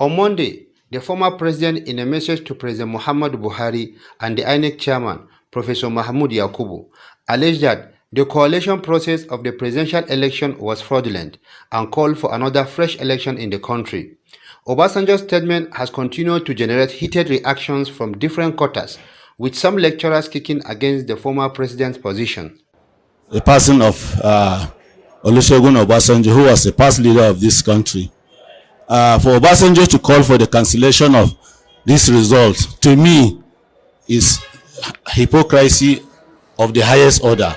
On Monday, the former president, in a message to President Muhammadu Buhari and the INEC chairman, Professor Mahmoud Yakubu, alleged that the coalition process of the presidential election was fraudulent and called for another fresh election in the country. Obasanjo's statement has continued to generate heated reactions from different quarters, with some lecturers kicking against the former president's position. The person of Olusegun Obasanjo, who was the past leader of this country, for Obasanjo to call for the cancellation of this result, to me, is hypocrisy of the highest order.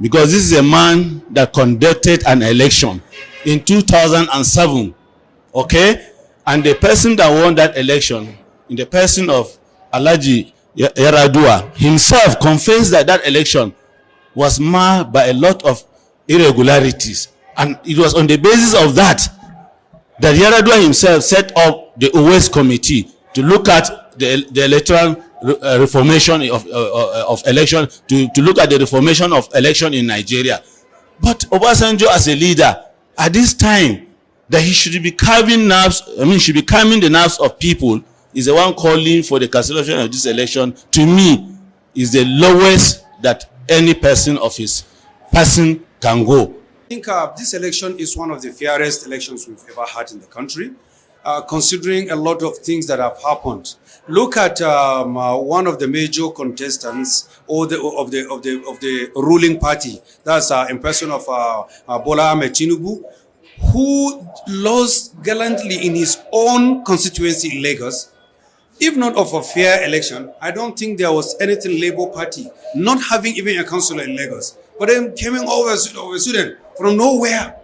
Because this is a man that conducted an election in 2007, okay? And the person that won that election, in the person of Alhaji Yaradua, himself confessed that that election was marred by a lot of irregularities. And it was on the basis of that that Yaradua himself set up the OBASANJO'S committee to look at the electoral reformation of election, to look at the reformation of election in Nigeria. But Obasanjo, as a leader, at this time, that he should be calming the nerves of people, is the one calling for the cancellation of this election, to me, is the lowest that any person of his person can go. I think this election is one of the fairest elections we've ever had in the country, considering a lot of things that have happened. Look at one of the major contestants of the ruling party. That's in person of Bola Ahmed Tinubu, who lost gallantly in his own constituency in Lagos. If not of a fair election, I don't think there was anything Labour Party not having even a councillor in Lagos. But then coming over Sudan from nowhere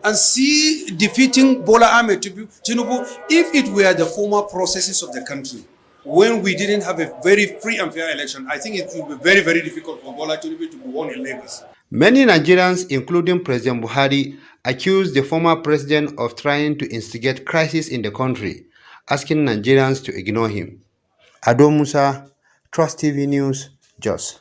and see defeating Bola Ahmed Tinubu, if it were the former processes of the country, when we didn't have a very free and fair election, I think it would be very, very difficult for Bola Tinubu to be won in Lagos. Many Nigerians, including President Buhari, accused the former president of trying to instigate crisis in the country, asking Nigerians to ignore him. Ado Musa, Trust TV News, Jos.